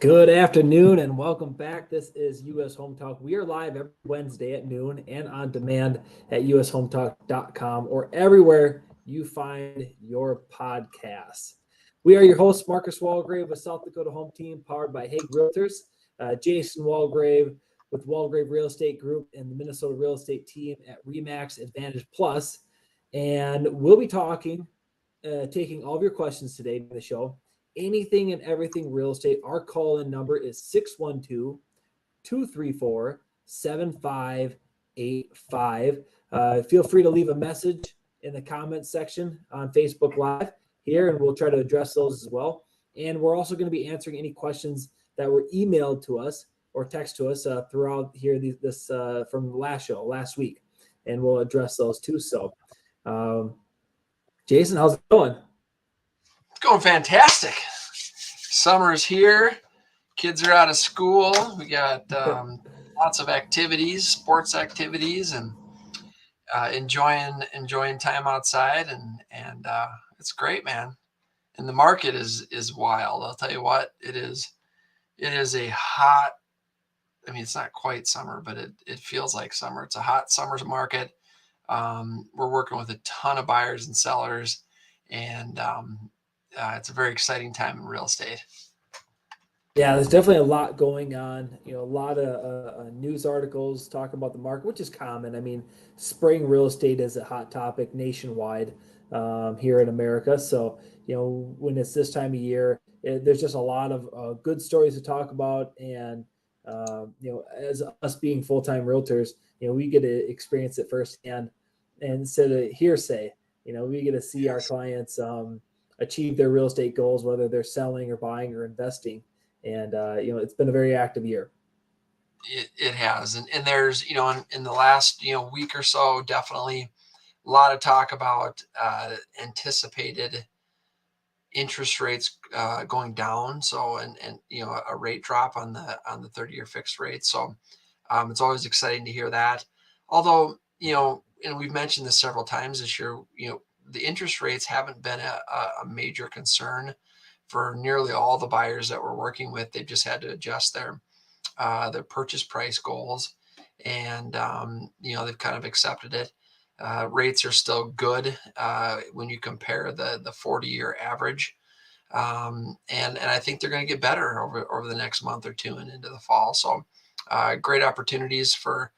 Good afternoon and welcome back. This is US Home Talk. We are live every Wednesday at noon and on demand at ushometalk.com or everywhere you find your podcasts. We are your hosts, Marcus Walgrave with South Dakota Home Team, powered by Hague Realtors, Jason Walgrave with Walgrave Real Estate Group and the Minnesota Real Estate Team at Remax Advantage Plus. And we'll be taking all of your questions today in the show. Anything and everything real estate. Our call-in number is 612-234-7585. Feel free to leave a message in the comments section on Facebook Live here, and we'll try to address those as well. And we're also going to be answering any questions that were emailed to us or text to us throughout here this from the last week, and we'll address those too. So, Jason, how's it going? Going fantastic. Summer's here. Kids are out of school. We got lots of activities, sports activities, and enjoying time outside, and it's great, man. And the market is wild. I'll tell you what, it is a hot. I mean, it's not quite summer, but it feels like summer. It's a hot summer's market. We're working with a ton of buyers and sellers, and it's a very exciting time in real estate. Yeah, there's definitely a lot going on. A lot of news articles talking about the market, which is common. I mean, spring real estate is a hot topic nationwide here in America. So, when it's this time of year, there's just a lot of good stories to talk about. And, as us being full-time realtors, we get to experience it firsthand. And instead of hearsay, we get to see our clients achieve their real estate goals, whether they're selling or buying or investing. And, it's been a very active year. It has. And there's, in the last, week or so, definitely a lot of talk about anticipated interest rates going down. So, and a rate drop on the 30-year fixed rate. So it's always exciting to hear that. Although, and we've mentioned this several times this year, the interest rates haven't been a major concern for nearly all the buyers that we're working with. They've just had to adjust their purchase price goals, and they've kind of accepted it. Rates are still good when you compare the 40-year average, and I think they're going to get better over the next month or two and into the fall. So great opportunities for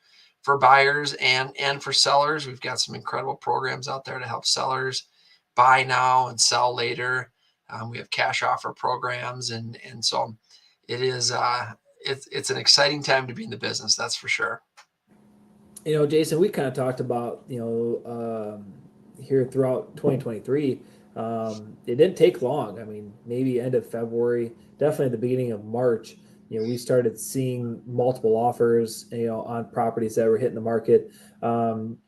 buyers and for sellers. We've got some incredible programs out there to help sellers buy now and sell later. We have cash offer programs, and so it is. It's an exciting time to be in the business. That's for sure. Jason, we kind of talked about here throughout 2023. It didn't take long. I mean, maybe end of February, definitely at the beginning of March. We started seeing multiple offers, on properties that were hitting the market, and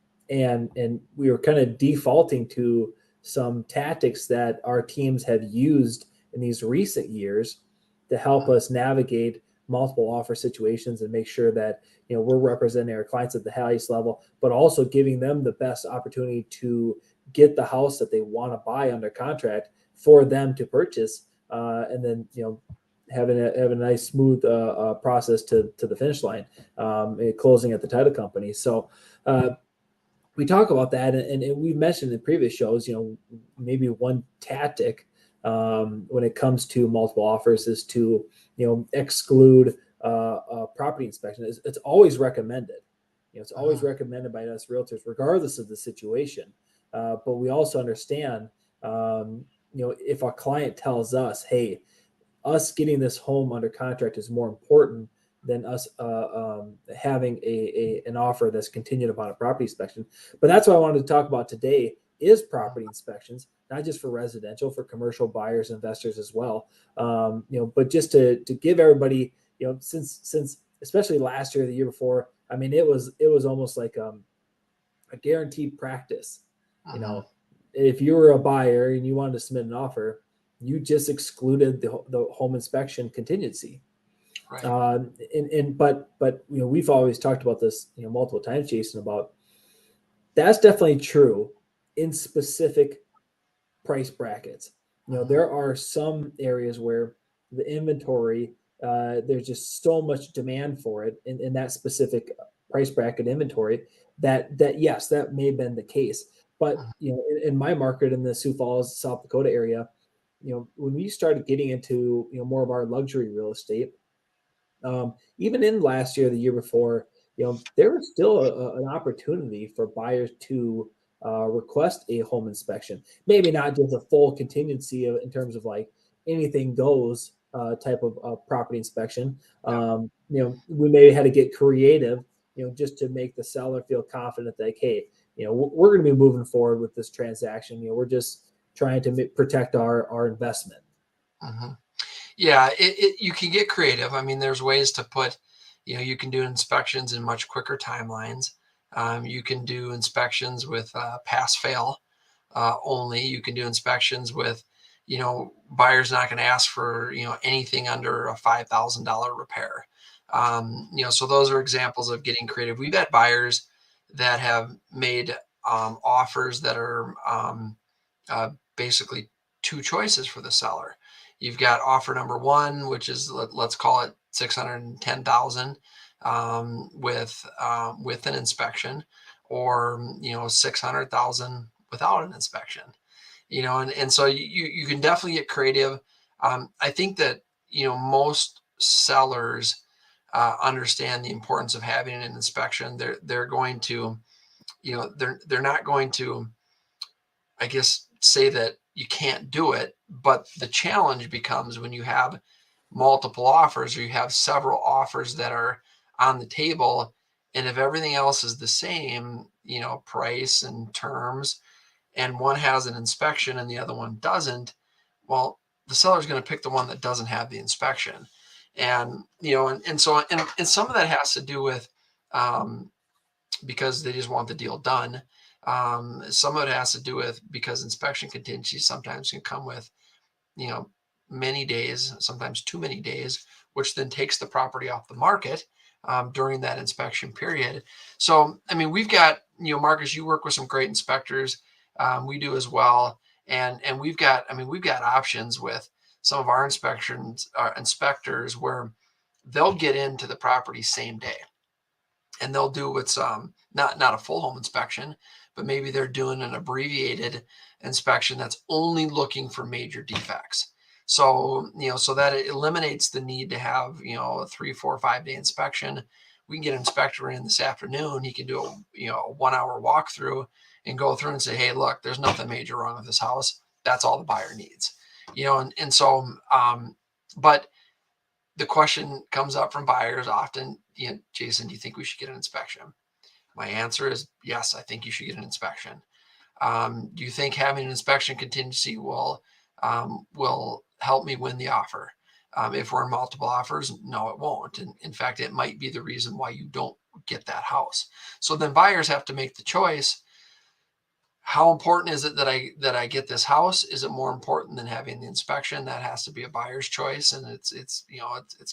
we were kind of defaulting to some tactics that our teams have used in these recent years to help us navigate multiple offer situations and make sure that we're representing our clients at the highest level, but also giving them the best opportunity to get the house that they want to buy under contract for them to purchase, and then have a nice smooth process to the finish line, closing at the title company. So we talk about that, and we've mentioned in previous shows, maybe one tactic when it comes to multiple offers is to, exclude property inspection. It's always recommended. It's always recommended by us realtors, regardless of the situation. But we also understand, if a client tells us, hey, us getting this home under contract is more important than us having an offer that's contingent upon a property inspection. But that's what I wanted to talk about today is property inspections, not just for residential, for commercial buyers, investors as well. But just to give everybody, since especially last year, the year before, I mean, it was almost like a guaranteed practice. If you were a buyer and you wanted to submit an offer, you just excluded the home inspection contingency. Right. But we've always talked about this multiple times, Jason, about that's definitely true in specific price brackets. There are some areas where the inventory there's just so much demand for it in that specific price bracket inventory that yes, that may have been the case. But in my market in the Sioux Falls, South Dakota area, when we started getting into more of our luxury real estate, even in last year, the year before, there was still an opportunity for buyers to request a home inspection. Maybe not just a full contingency in terms of like anything goes type of property inspection. Yeah. We maybe had to get creative, just to make the seller feel confident that, like, hey, we're going to be moving forward with this transaction. We're just trying to protect our investment. Mm-hmm. Yeah, you can get creative. I mean, there's ways to put, you can do inspections in much quicker timelines. You can do inspections with pass fail only. You can do inspections with, buyers not going to ask for, anything under a $5,000 repair. So those are examples of getting creative. We've had buyers that have made offers that are basically two choices for the seller. You've got offer number one, which is let's call it 610,000 with an inspection, or 600,000 without an inspection. And so you can definitely get creative. I think that most sellers understand the importance of having an inspection. They're going to they're not going to, I guess, say that you can't do it, but the challenge becomes when you have multiple offers, or you have several offers that are on the table, and if everything else is the same, price and terms, and one has an inspection and the other one doesn't, well, the seller's going to pick the one that doesn't have the inspection. And and some of that has to do with because they just want the deal done. Some of it has to do with because inspection contingencies sometimes can come with, you know, many days, sometimes too many days, which then takes the property off the market during that inspection period. So, I mean, we've got, Marcus, you work with some great inspectors. We do as well. And we've got, we've got options with some of our inspectors where they'll get into the property same day, and they'll do what's not a full home inspection, but maybe they're doing an abbreviated inspection that's only looking for major defects. So so that it eliminates the need to have a 3, 4, 5 day inspection. We can get an inspector in this afternoon. He can do a 1 hour walkthrough and go through and say, hey, look, there's nothing major wrong with this house. That's all the buyer needs. And so but the question comes up from buyers often, Jason, do you think we should get an inspection? My answer is yes, I think you should get an inspection. Do you think having an inspection contingency will help me win the offer? If we're in multiple offers, no, it won't. And in fact, it might be the reason why you don't get that house. So then buyers have to make the choice. How important is it that I get this house? Is it more important than having the inspection? That has to be a buyer's choice, and it's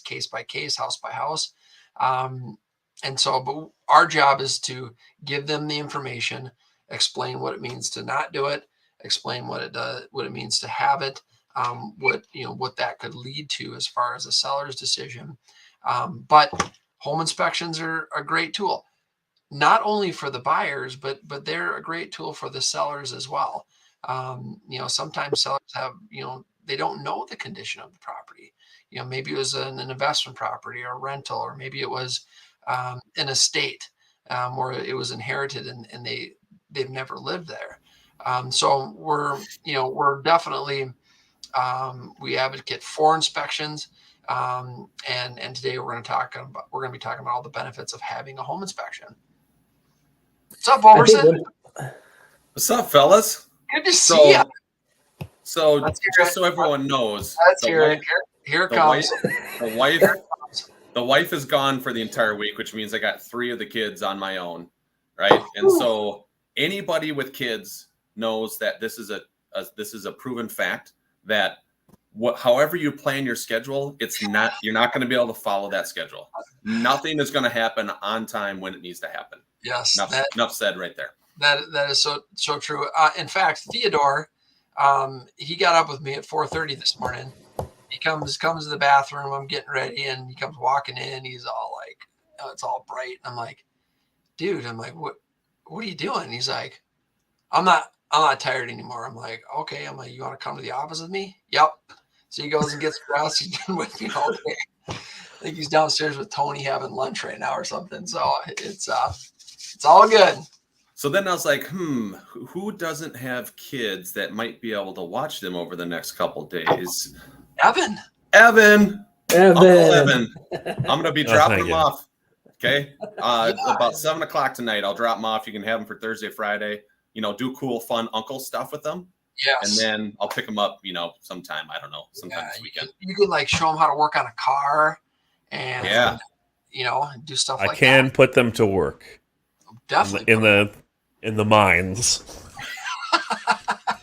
case by case, house by house. And so, but our job is to give them the information, explain what it means to not do it, explain what it means to have it, what that could lead to as far as a seller's decision. But home inspections are a great tool, not only for the buyers, but they're a great tool for the sellers as well. Sometimes sellers have, they don't know the condition of the property. Maybe it was an investment property or rental, or maybe it was an estate, or it was inherited and they've never lived there. So we're definitely, we advocate for inspections. And today we're going to be talking about all the benefits of having a home inspection. What's up, Overson? What's up, fellas? Good to see you. So just so everyone knows, let's hear it. Here it comes. The wife is gone for the entire week, which means I got 3 of the kids on my own, right? And so anybody with kids knows that this is a proven fact that however you plan your schedule, you're not going to be able to follow that schedule. Nothing is going to happen on time when it needs to happen. Yes, enough said right there. That is so true. In fact, Theodore, he got up with me at 4:30 this morning, he comes to the bathroom. I'm getting ready, and he comes walking in. He's all like, oh, it's all bright. I'm like, dude, I'm like, what are you doing? He's like, I'm not tired anymore. I'm like, okay. I'm like, you want to come to the office with me? Yep. So he goes and gets dressed. He's been with me all day. I think he's downstairs with Tony having lunch right now or something. So it's all good. So then I was like, who doesn't have kids that might be able to watch them over the next couple days? Evan. Uncle Evan. I'm gonna be dropping thank him you. off. Okay. About 7:00 tonight. I'll drop him off. You can have him for Thursday, Friday. Do cool, fun uncle stuff with them. Yes. And then I'll pick him up, sometime. I don't know, sometime this weekend. You can like show them how to work on a car and do stuff like that. I can put them to work. Definitely In the mines.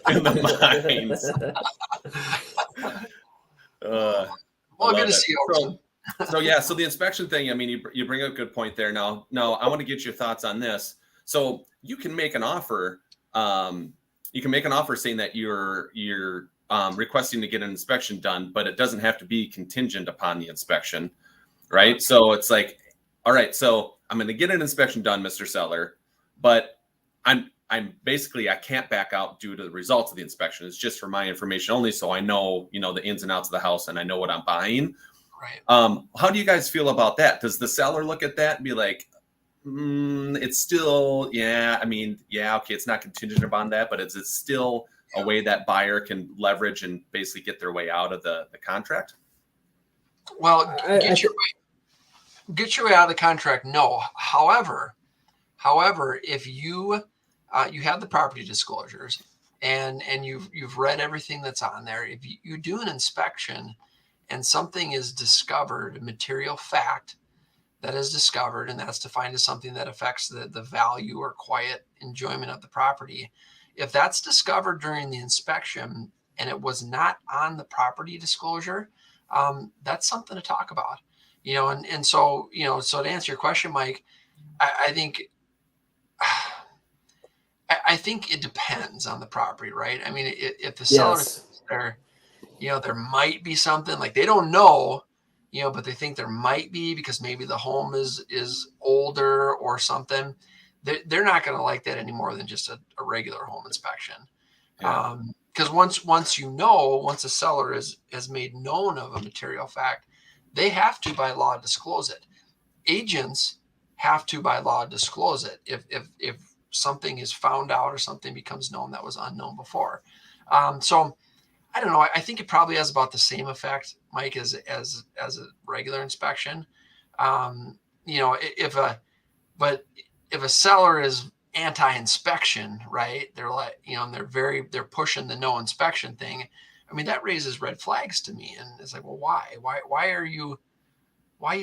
In the mines. Well, good to see you. So the inspection thing, I mean, you bring up a good point there. Now I want to get your thoughts on this. So you can make an offer. You can make an offer saying that you're requesting to get an inspection done, but it doesn't have to be contingent upon the inspection, right? So it's like, all right, so I'm going to get an inspection done, Mr. Seller, but I'm basically, I can't back out due to the results of the inspection. It's just for my information only, so I know, the ins and outs of the house and I know what I'm buying. Right. How do you guys feel about that? Does the seller look at that and be like, it's still, okay, it's not contingent upon that, but it's still a way that buyer can leverage and basically get their way out of the contract? Well, get your way out of the contract. No. However, if you have the property disclosures and you've read everything that's on there, if you do an inspection and something is discovered, a material fact that is discovered, and that's defined as something that affects the value or quiet enjoyment of the property. If that's discovered during the inspection and it was not on the property disclosure, that's something to talk about, and so, so to answer your question, Mike, I think it depends on the property, right? I mean, if the seller there, there might be something like they don't know, but they think there might be because maybe the home is older or something. They're not going to like that any more than just a regular home inspection. Yeah. Because once a seller has made known of a material fact, they have to by law disclose it. Agents have to by law disclose it if something is found out or something becomes known that was unknown before. So I don't know. I think it probably has about the same effect, Mike, as a regular inspection. If a seller is anti-inspection, right? They're like, and they're pushing the no inspection thing. I mean, that raises red flags to me. And it's like, well, why are you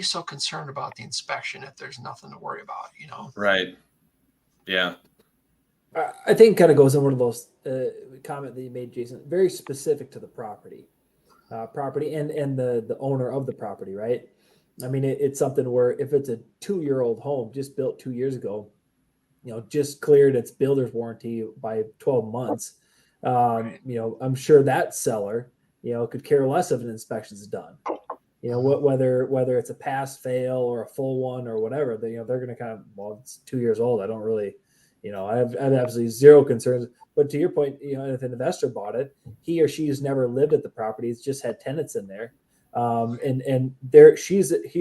so concerned about the inspection if there's nothing to worry about, Right. Yeah. I think kind of goes in one of those comment that you made, Jason, very specific to the property and the owner of the property, right? I mean, it's something where if it's a 2-year-old home just built 2 years ago, just cleared its builder's warranty by 12 months, I'm sure that seller, could care less if an inspection is done. Whether it's a pass, fail, or a full one or whatever, they're going to kind of, well, it's 2 years old. I don't really, I have absolutely zero concerns. But to your point, if an investor bought it, he or she has never lived at the property. It's just had tenants in there. And he or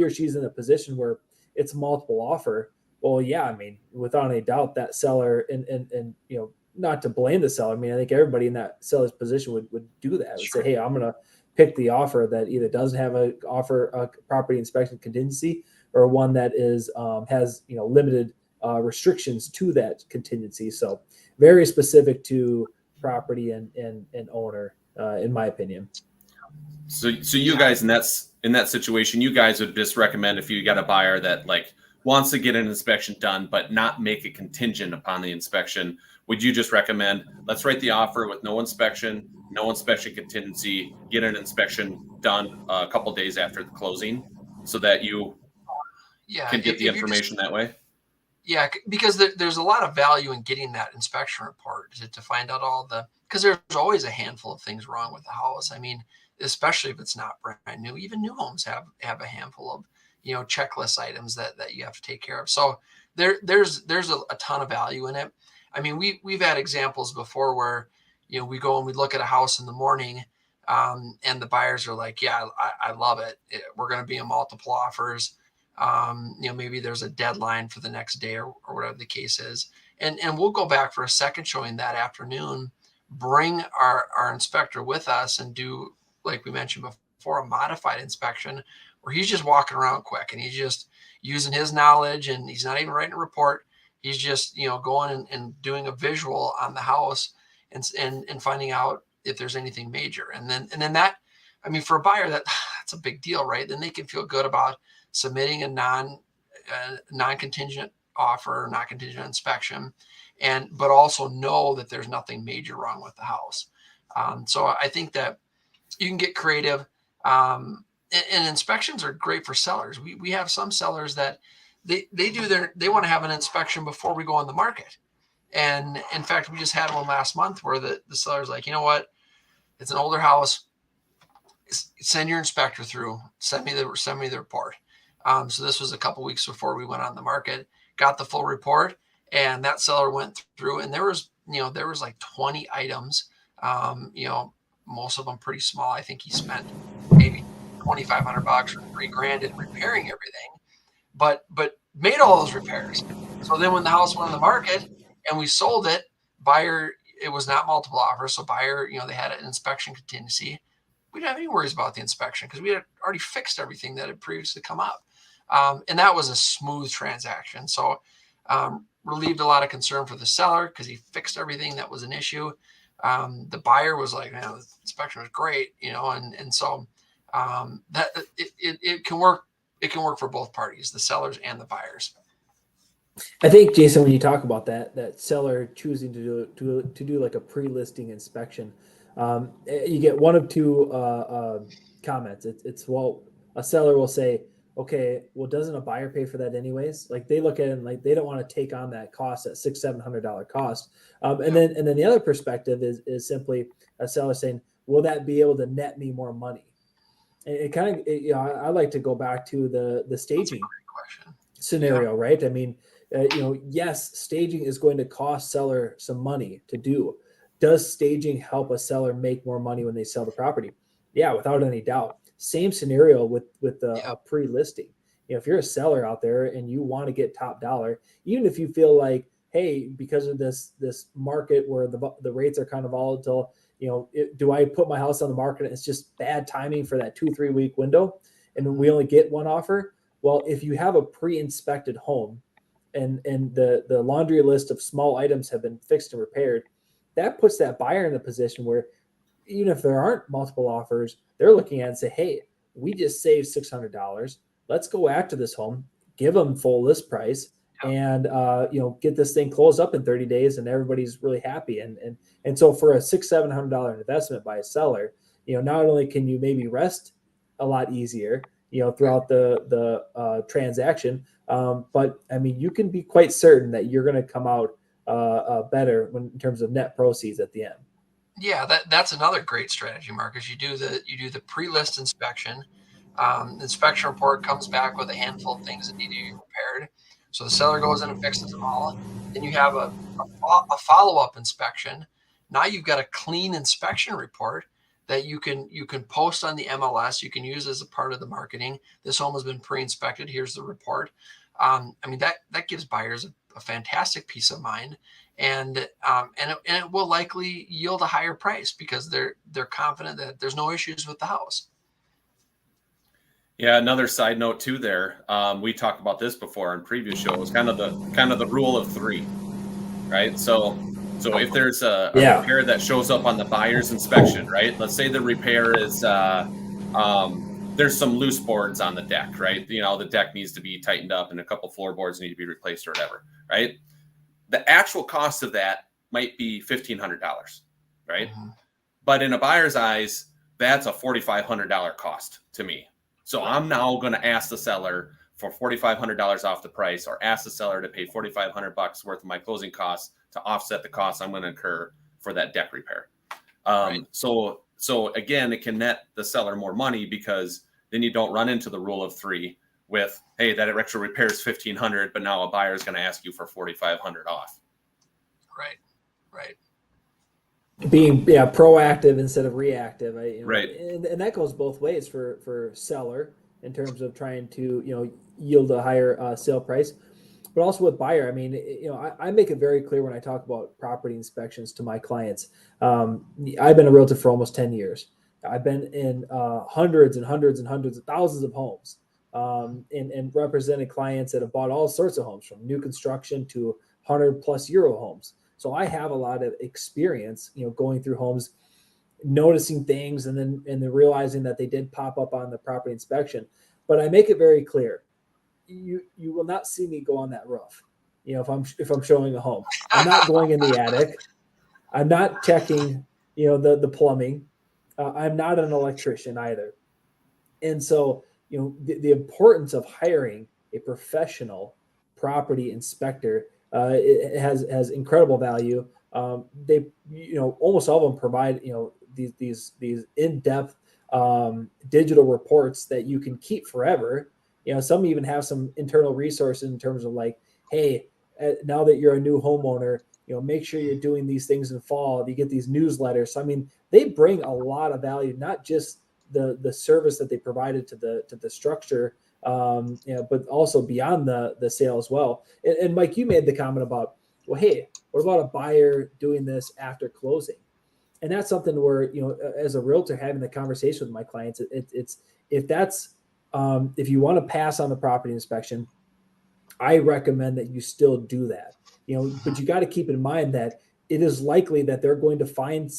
she's in a position where it's multiple offer. Well, yeah, I mean, without any doubt, that seller and not to blame the seller. I mean, I think everybody in that seller's position would do that. Would say, hey, I'm going to pick the offer that either doesn't have a property inspection contingency or one that is has limited restrictions to that contingency. So very specific to property and owner, in my opinion. So you guys in that situation, you guys would just recommend if you got a buyer that like wants to get an inspection done but not make it contingent upon the inspection, would you just recommend let's write the offer with no inspection contingency, get an inspection done a couple days after the closing so that you can get the information that way? Yeah, because there's a lot of value in getting that inspection report to find out because there's always a handful of things wrong with the house. I mean, especially if it's not brand new. Even new homes have a handful of, checklist items that you have to take care of. So there's a ton of value in it. I mean, we've had examples before where, we go and we look at a house in the morning, and the buyers are like, yeah, I love it. We're going to be in multiple offers. Maybe there's a deadline for the next day or whatever the case is. And we'll go back for a second showing that afternoon, bring our inspector with us and do, like we mentioned before, a modified inspection where he's just walking around quick and he's just using his knowledge, and he's not even writing a report. He's just, going and doing a visual on the house and finding out if there's anything major. And then that, I mean, for a buyer, that's a big deal, right? Then they can feel good about submitting a non-contingent offer, non-contingent inspection, but also know that there's nothing major wrong with the house. So I think that you can get creative, and inspections are great for sellers. We have some sellers that they want to have an inspection before we go on the market. And in fact, we just had one last month where the seller's like, you know what? It's an older house. Send your inspector through. Send me the report. So this was a couple weeks before we went on the market. Got the full report, and that seller went through, and there was like 20 items. Most of them pretty small. I think he spent maybe $2,500 or $3,000 in repairing everything, but made all those repairs. So then when the house went on the market and we sold it, buyer, it was not multiple offers. So buyer, they had an inspection contingency. We didn't have any worries about the inspection because we had already fixed everything that had previously come up. And that was a smooth transaction. So relieved a lot of concern for the seller because he fixed everything that was an issue. The buyer was like, man, the inspection was great, and so that it can work. It can work for both parties, the sellers and the buyers. I think, Jason, when you talk about that seller choosing to do like a pre-listing inspection, you get one of two comments. It's well, a seller will say, okay, well, doesn't a buyer pay for that anyways? Like they look at it and like they don't want to take on that cost, that $600-700 cost. And then the other perspective is simply a seller saying, will that be able to net me more money? And it kind of, I like to go back to the staging scenario, right? I mean, yes, staging is going to cost seller some money to do. Does staging help a seller make more money when they sell the property? Yeah, without any doubt. Same scenario with a pre-listing. If you're a seller out there and you want to get top dollar, even if you feel like, hey, because of this market where the rates are kind of volatile, do I put my house on the market and it's just bad timing for that 2-3 week window and we only get one offer? Well, if you have a pre-inspected home and the laundry list of small items have been fixed and repaired, that puts that buyer in a position where even if there aren't multiple offers, they're looking at it and say, hey, we just saved $600. Let's go after this home, give them full list price, and get this thing closed up in 30 days, and everybody's really happy. And so for a $600-700 investment by a seller, not only can you maybe rest a lot easier, throughout the transaction, but I mean, you can be quite certain that you're going to come out better in terms of net proceeds at the end. Yeah, that's another great strategy, Marcus. You do the pre-list inspection. The inspection report comes back with a handful of things that need to be repaired. So the seller goes in and fixes them all. Then you have a follow-up inspection. Now you've got a clean inspection report that you can post on the MLS. You can use as a part of the marketing. This home has been pre-inspected. Here's the report. I mean, that gives buyers a fantastic peace of mind. And it will likely yield a higher price because they're confident that there's no issues with the house. Yeah, another side note too. There, we talked about this before in previous shows. Kind of the rule of three, right? So if there's a repair that shows up on the buyer's inspection, right? Let's say the repair is there's some loose boards on the deck, right? The deck needs to be tightened up and a couple floorboards need to be replaced or whatever, right? The actual cost of that might be $1,500, right? Mm-hmm. But in a buyer's eyes, that's a $4,500 cost to me. So I'm now going to ask the seller for $4,500 off the price, or ask the seller to pay $4,500 worth of my closing costs to offset the costs I'm going to incur for that deck repair. So So again, it can net the seller more money because then you don't run into the rule of three with, hey, that extra repair is $1,500, but now a buyer is going to ask you for $4,500 off. Right. Being proactive instead of reactive. Right. And that goes both ways for seller in terms of trying to yield a higher sale price, but also with buyer. I mean, I make it very clear when I talk about property inspections to my clients. I've been a realtor for almost 10 years. I've been in hundreds and hundreds and hundreds of thousands of homes, and represented clients that have bought all sorts of homes, from new construction to 100+ year old homes. So I have a lot of experience, going through homes, noticing things, and then realizing that they did pop up on the property inspection. But I make it very clear, you will not see me go on that roof. If I'm showing a home, I'm not going in the attic. I'm not checking, the plumbing. I'm not an electrician either. And so, the importance of hiring a professional property inspector, it has incredible value. They, almost all of them provide, these in-depth digital reports that you can keep forever. Some even have some internal resources in terms of like, hey, now that you're a new homeowner, make sure you're doing these things in fall. You get these newsletters. So, I mean, they bring a lot of value, not just the service that they provided to the structure, but also beyond the sale as well. And Mike, you made the comment about, well, hey, what about a buyer doing this after closing? And that's something where, as a realtor, having the conversation with my clients, it's if you want to pass on the property inspection, I recommend that you still do that. But you got to keep in mind that it is likely that they're going to find,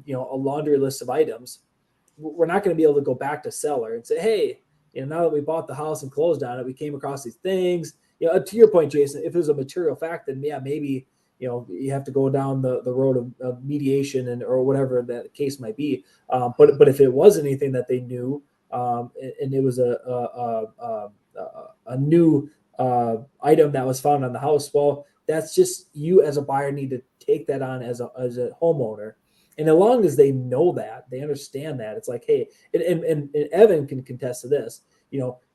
a laundry list of items. We're not going to be able to go back to seller and say, hey, now that we bought the house and closed on it, we came across these things. To your point, Jason, if there's a material fact, then maybe you have to go down the road of mediation or whatever that case might be. But if it was anything that they knew, and it was a new item that was found on the house, well, that's just, you as a buyer need to take that on as a homeowner. And as long as they know that, they understand that, it's like, hey, and Evan can contest to this.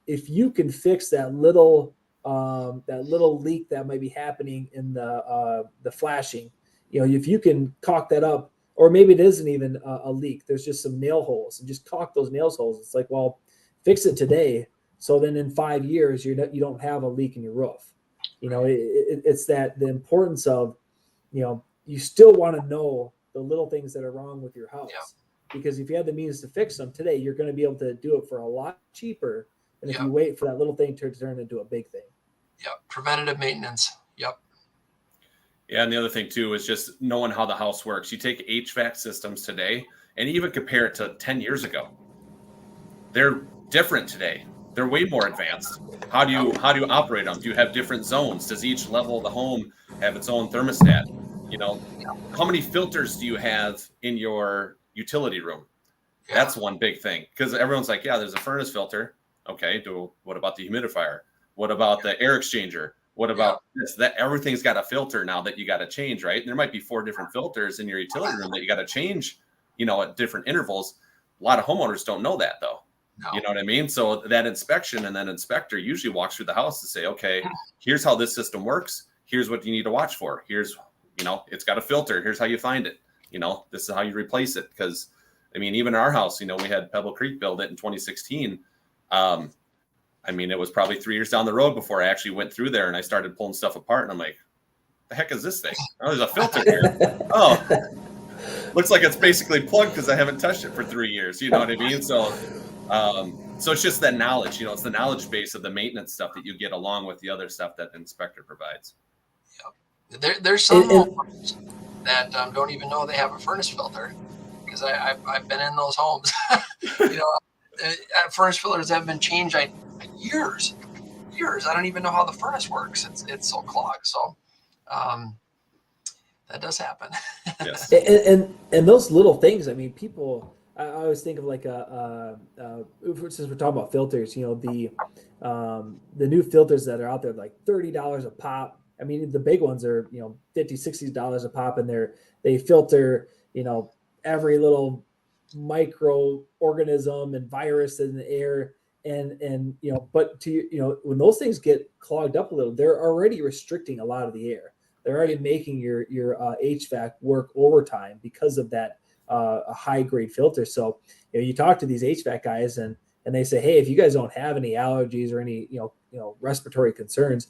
If you can fix that little leak that might be happening in the flashing, if you can caulk that up, or maybe it isn't even a leak, there's just some nail holes, and just caulk those nail holes. It's like, well, fix it today, so then in 5 years you don't have a leak in your roof. It's that the importance of, you still want to know the little things that are wrong with your house. Because if you have the means to fix them today, you're going to be able to do it for a lot cheaper than if you wait for that little thing to turn into a big thing. Preventative maintenance. Yeah, and the other thing too is just knowing how the house works. You take HVAC systems today and even compare it to 10 years ago. They're different today. They're way more advanced. How do you operate them? Do you have different zones? Does each level of the home have its own thermostat? How many filters do you have in your utility room? That's one big thing, because everyone's like, yeah, there's a furnace filter. Okay, what about the humidifier? What about the air exchanger? What about this? That everything's got a filter now that you got to change, right? And there might be 4 different filters in your utility room that you got to change, at different intervals. A lot of homeowners don't know that, though. No. You know what I mean? So that inspection and that inspector usually walks through the house to say, okay, here's how this system works. Here's what you need to watch for. Here's, it's got a filter. Here's how you find it. This is how you replace it. Because, even in our house, we had Pebble Creek build it in 2016. It was probably 3 years down the road before I actually went through there and I started pulling stuff apart. And I'm like, the heck is this thing? Oh, there's a filter here. Oh, looks like it's basically plugged because I haven't touched it for 3 years. You know what I mean? So it's just that knowledge, it's the knowledge base of the maintenance stuff that you get along with the other stuff that the inspector provides. There's some homes that don't even know they have a furnace filter, because I've been in those homes. Furnace filters have been changed years. I don't even know how the furnace works. It's so clogged. So that does happen. Yes. And those little things, people, I always think of like since we're talking about filters, the new filters that are out there, like $30 a pop. The big ones are, $50, $60 a pop, and they filter, every little microorganism and virus in the air. And but when those things get clogged up a little, they're already restricting a lot of the air. They're already making your HVAC work overtime because of that a high grade filter. So you talk to these HVAC guys and they say, hey, if you guys don't have any allergies or any respiratory concerns,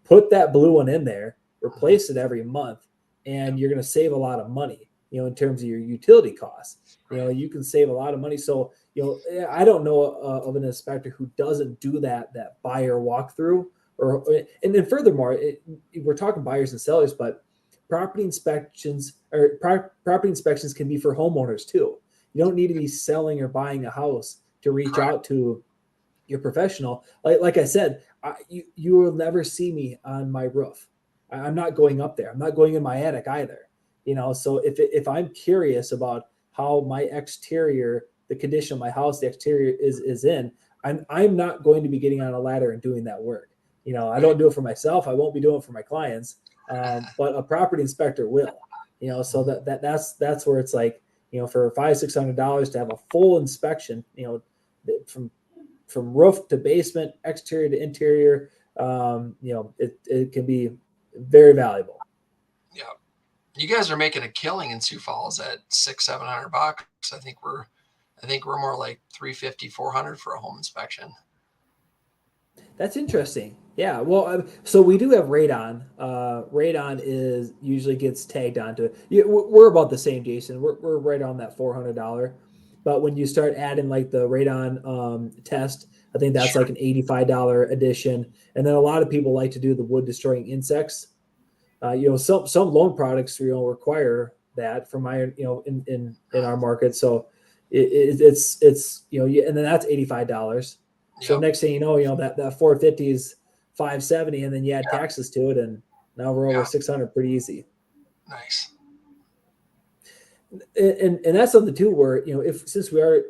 put that blue one in there, replace it every month, and you're going to save a lot of money, in terms of your utility costs. You can save a lot of money. So, I don't know of an inspector who doesn't do that buyer walkthrough. And then furthermore, we're talking buyers and sellers, but property inspections can be for homeowners too. You don't need to be selling or buying a house to reach Correct. out to your professional. Like I said, you will never see me on my roof. I'm not going up there. I'm not going in my attic either. So if I'm curious about how my exterior, the condition of my house, the exterior is in, I'm not going to be getting on a ladder and doing that work. I don't do it for myself. I won't be doing it for my clients. But a property inspector will. So that's where it's like, for $500-$600 to have a full inspection, from roof to basement, exterior to interior, it can be very valuable. Yeah. You guys are making a killing in Sioux Falls at $600-$700. I think we're more like $350-$400 for a home inspection. That's interesting. Yeah. Well, so we do have radon. Radon is usually gets tagged onto it. We're about the same, Jason. We're right on that $400. But when you start adding like the radon test, I think that's Sure. like an $85 addition. And then a lot of people like to do the wood destroying insects. Some loan products require that from my in our market. So it's and then that's $85. So Yep. next thing you know, that 450 is 570, and then you add taxes to it, and now we're over 600 pretty easy. Nice. And that's something too, where since we are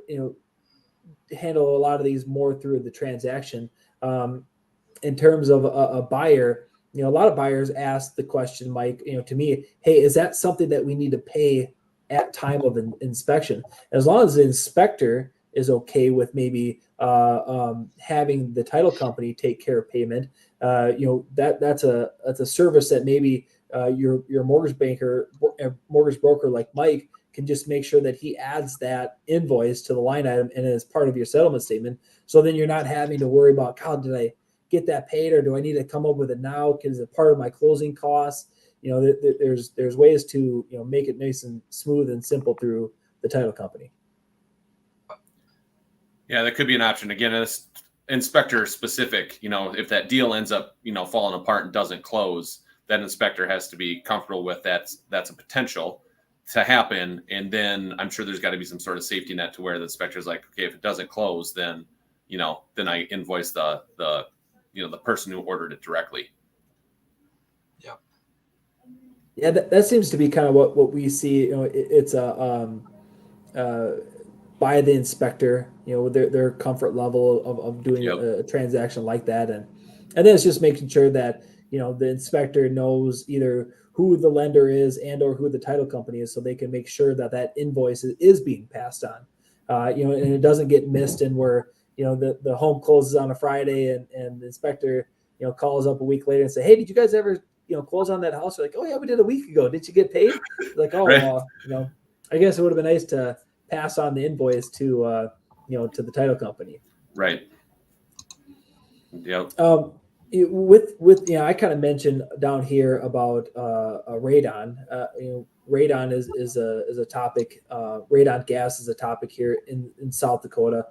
handle a lot of these more through the transaction, in terms of a buyer, a lot of buyers ask the question, Mike, to me, hey, is that something that we need to pay at time of inspection? As long as the inspector is okay with maybe having the title company take care of payment, that's a service that maybe your mortgage broker like Mike can just make sure that he adds that invoice to the line item and as part of your settlement statement. So then you're not having to worry about, God, did I get that paid, or do I need to come up with it now? Because it's part of my closing costs. There's ways to make it nice and smooth and simple through the title company. Yeah, that could be an option. Again, it's inspector specific. If that deal ends up falling apart and doesn't close, that inspector has to be comfortable with that's a potential to happen. And then I'm sure there's got to be some sort of safety net to where the inspector's like, okay, if it doesn't close, then then I invoice the person who ordered it directly. Yep. Yeah, that seems to be kind of what we see. It's by the inspector, their comfort level of doing a transaction like that, and then it's just making sure that the inspector knows either who the lender is and or who the title company is, so they can make sure that invoice is being passed on, and it doesn't get missed, and where the home closes on a Friday and the inspector calls up a week later and say, hey, did you guys ever close on that house? They're like, oh yeah, we did a week ago. Did you get paid? Like, oh, Right. I guess it would have been nice to pass on the invoice to to the title company. Right. Yep. With I kind of mentioned down here about radon. Radon is a topic. Radon gas is a topic here in South Dakota.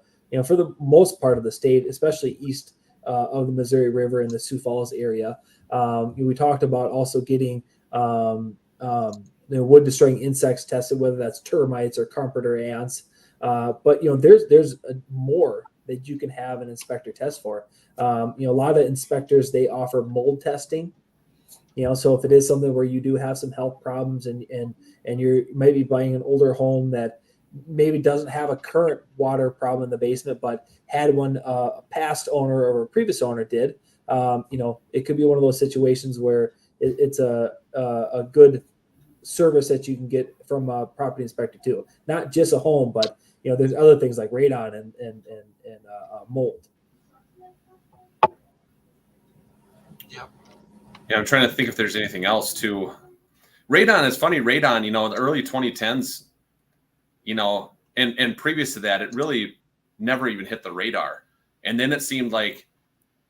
For the most part of the state, especially east of the Missouri River in the Sioux Falls area. We talked about also getting wood destroying insects tested, whether that's termites or carpenter ants. But there's more that you can have an inspector test for. A lot of inspectors, they offer mold testing. So if it is something where you do have some health problems and you're maybe buying an older home that maybe doesn't have a current water problem in the basement, but had one a past owner or a previous owner did, it could be one of those situations where it's a good service that you can get from a property inspector too. Not just a home, but there's other things like radon and mold. Yep. Yeah, I'm trying to think if there's anything else too. Radon is funny. Radon, in the early 2010s, and previous to that, it really never even hit the radar. And then it seemed like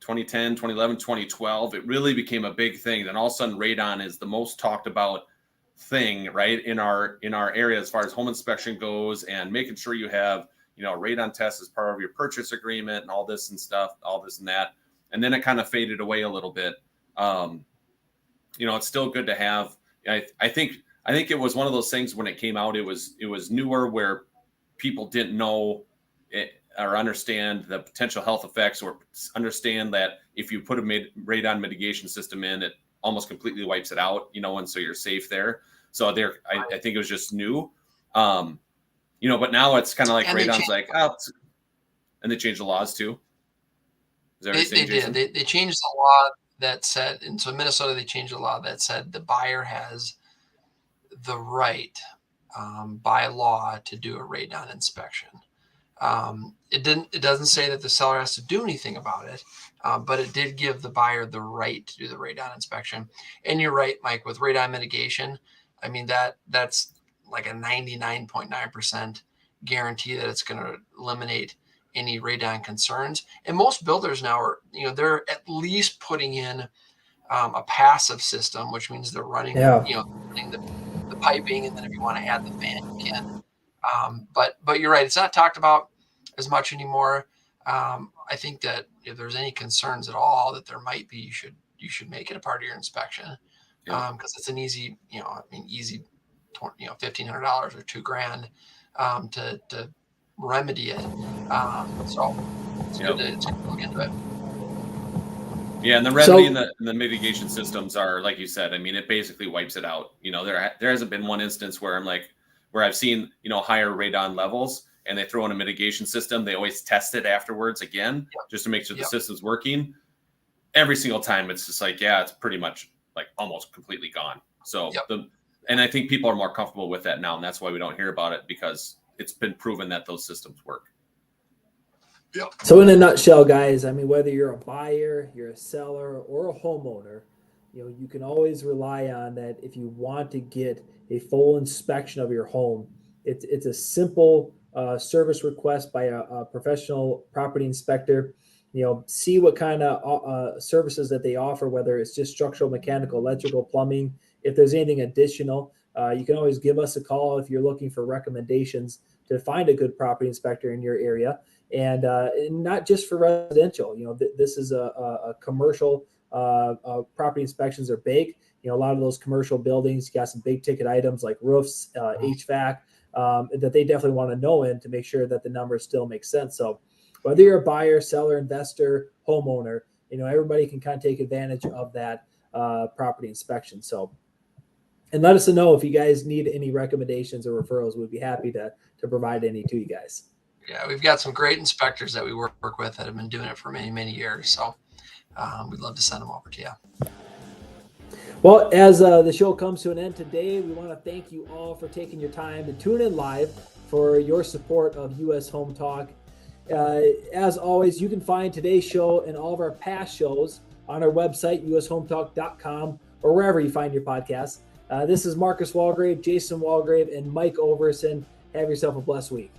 2010, 2011, 2012, it really became a big thing. Then all of a sudden, radon is the most talked about thing, right, in our area as far as home inspection goes, and making sure you have, radon test as part of your purchase agreement and all this and stuff, all this and that. And then it kind of faded away a little bit. It's still good to have. I think it was one of those things when it came out, it was newer, where people didn't know it, or understand the potential health effects, or understand that if you put a radon mitigation system in, it almost completely wipes it out, and so you're safe there. So I think it was just new, but now it's kind of like radon's like, and they changed the laws too. They did. They changed the law that said, and so in Minnesota, they changed the law that said the buyer has the right by law to do a radon inspection. It doesn't say that the seller has to do anything about it, but it did give the buyer the right to do the radon inspection. And you're right, Mike, with radon mitigation, I mean, that's like a 99.9% guarantee that it's going to eliminate any radon concerns. And most builders now are, they're at least putting in a passive system, which means they're running, the piping, and then if you want to add the fan, you can. But you're right, it's not talked about as much anymore. I think that if there's any concerns at all that there might be, you should make it a part of your inspection, because it's an easy, easy, $1,500 or $2,000 to remedy it. So it's good to look into it. Yeah, and the remedy and the mitigation systems are, like you said, I mean, it basically wipes it out. There hasn't been one instance where I've seen, higher radon levels, and they throw in a mitigation system. They always test it afterwards again, just to make sure the system's working. Every single time, it's just like, it's pretty much like almost completely gone. So, and I think people are more comfortable with that now, and that's why we don't hear about it, because it's been proven that those systems work. Yep. So in a nutshell, guys, I mean, whether you're a buyer, you're a seller, or a homeowner, you can always rely on that. If you want to get a full inspection of your home, it's a simple service request by a professional property inspector. See what kind of services that they offer, whether it's just structural, mechanical, electrical, plumbing. If there's anything additional, you can always give us a call if you're looking for recommendations to find a good property inspector in your area. And not just for residential. This is a commercial. Property inspections are big. A lot of those commercial buildings got some big ticket items like roofs, HVAC, that they definitely want to know in to make sure that the numbers still make sense. So whether you're a buyer, seller, investor, homeowner, everybody can kind of take advantage of that property inspection. So, and let us know if you guys need any recommendations or referrals. We'd be happy to provide any to you guys. Yeah, we've got some great inspectors that we work with that have been doing it for many, many years. So we'd love to send them over to you. Well, as the show comes to an end today, we want to thank you all for taking your time to tune in live, for your support of US Home Talk. As always, you can find today's show and all of our past shows on our website, ushometalk.com, or wherever you find your podcasts. This is Marcus Walgrave, Jason Walgrave, and Mike Overson. Have yourself a blessed week.